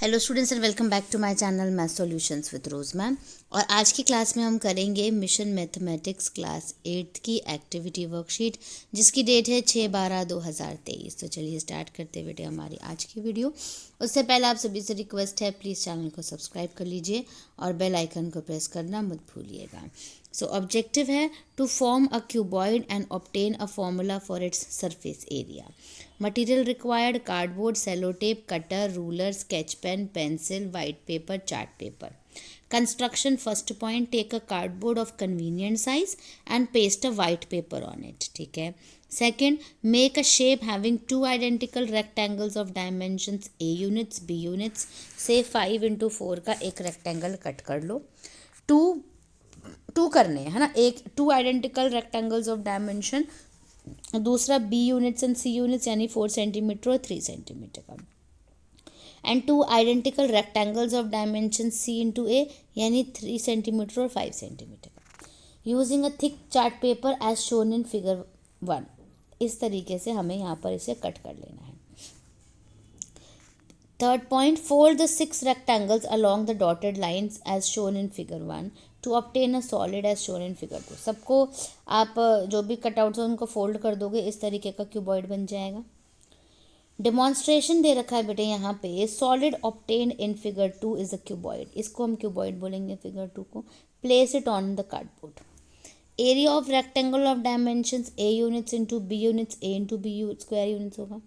Hello students and welcome back to my channel math solutions with Rose ma'am. और आज की class में हम करेंगे मिशन मैथमेटिक्स क्लास 8 की एक्टिविटी वर्कशीट, जिसकी डेट है 6/12/2023। तो चलिए स्टार्ट करते बेटे हमारी आज की वीडियो। उससे पहले आप सभी से रिक्वेस्ट है, प्लीज़ चैनल को सब्सक्राइब कर लीजिए और बेल आइकन को प्रेस करना मत भूलिएगा। सो ऑब्जेक्टिव है to form a cuboid and obtain a formula for its surface area. Material required: cardboard, sellotape, cutter, ruler, sketch pen, pencil, white paper, chart paper. Construction: first point, take a cardboard of convenient size and paste a white paper on it. ठीक है. Second, make a shape having two identical rectangles of dimensions A units, B units. say 5x4 का एक rectangle cut कर लो. To करने हैं, है ना. एक two identical rectangles of dimension, दूसरा b units and c units यानी 4 सेंटीमीटर और 3 सेंटीमीटर का, and two identical rectangles of dimension c into a यानी 3 सेंटीमीटर और 5 सेंटीमीटर का, using a thick chart paper as shown in figure 1. इस तरीके से हमें यहाँ पर इसे कट कर लेना है. Third point, fold the 6 rectangles along the dotted lines as shown in figure 1 to obtain a solid as shown in figure 2. सबको आप जो भी कटआउट्स हैं उनको फोल्ड कर दोगे, इस तरीके का क्यूबॉइड बन जाएगा. डेमॉन्स्ट्रेशन दे रखा है बेटे यहाँ पे, solid obtain in figure 2 is a cuboid. इसको हम क्यूबॉइड बोलेंगे फिगर 2 को. Place it on the cardboard. Area of rectangle of dimensions a units into b units, a into b square units होगा.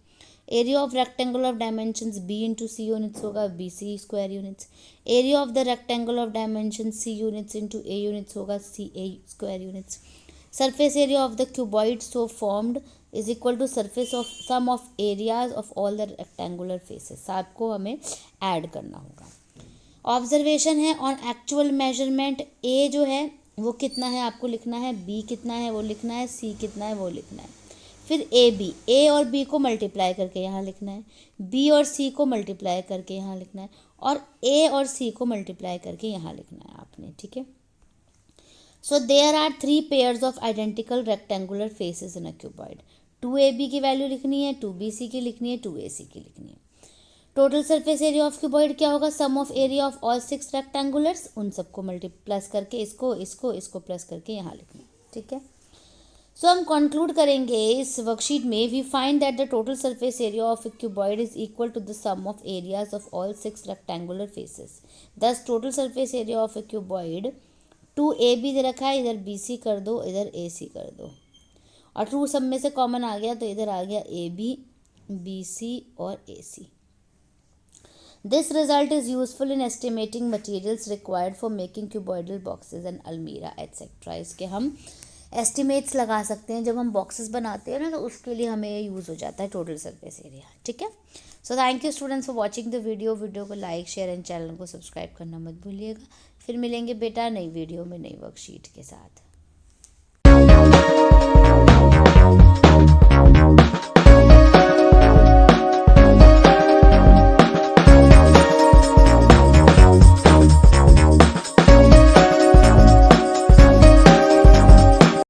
Area of rectangle of dimensions b into c units होगा, b c square units. Area of the rectangle of dimension c units into a units होगा, c a square units. Surface area of the cuboid so formed is equal to surface of sum of areas of all the rectangular faces. आपको हमें add करना होगा. Observation है on actual measurement. ए जो है वो कितना है आपको लिखना है, बी कितना है वो लिखना है, सी कितना है वो लिखना है. फिर ए बी, ए और बी को मल्टीप्लाई करके यहाँ लिखना है, बी और सी को मल्टीप्लाई करके यहाँ लिखना है, और ए और सी को मल्टीप्लाई करके यहाँ लिखना है आपने. ठीक है. So there are 3 pairs of identical rectangular faces in a cuboid. 2ab की वैल्यू लिखनी है, 2bc की लिखनी है, 2ac की लिखनी है. Total surface area of cuboid क्या होगा, सम ऑफ एरिया ऑफ ऑल 6 रेक्टेंगुलर्स. उन सबको प्लस करके इसको प्लस करके यहाँ लिखना है. ठीक है. सो हम कंक्लूड करेंगे इस वर्कशीट में, we find that the total surface area of a cuboid is equal to the sum of areas of all 6 rectangular faces. Thus total surface area of a cuboid, 2ab दे रखा है, इधर bc कर दो, इधर ac कर दो, और 2 सब में से कॉमन आ गया तो इधर आ गया ab, bc और ac. This result is useful in estimating materials required for making cuboidal boxes and almirah etc. इसके हम एस्टिमेट्स लगा सकते हैं जब हम बॉक्सेस बनाते हैं ना, तो उसके लिए हमें यूज़ हो जाता है टोटल सरफेस एरिया. ठीक है. So thank you students for watching the video को लाइक शेयर एंड चैनल को सब्सक्राइब करना मत भूलिएगा. फिर मिलेंगे बेटा नई वीडियो में नई वर्कशीट के साथ.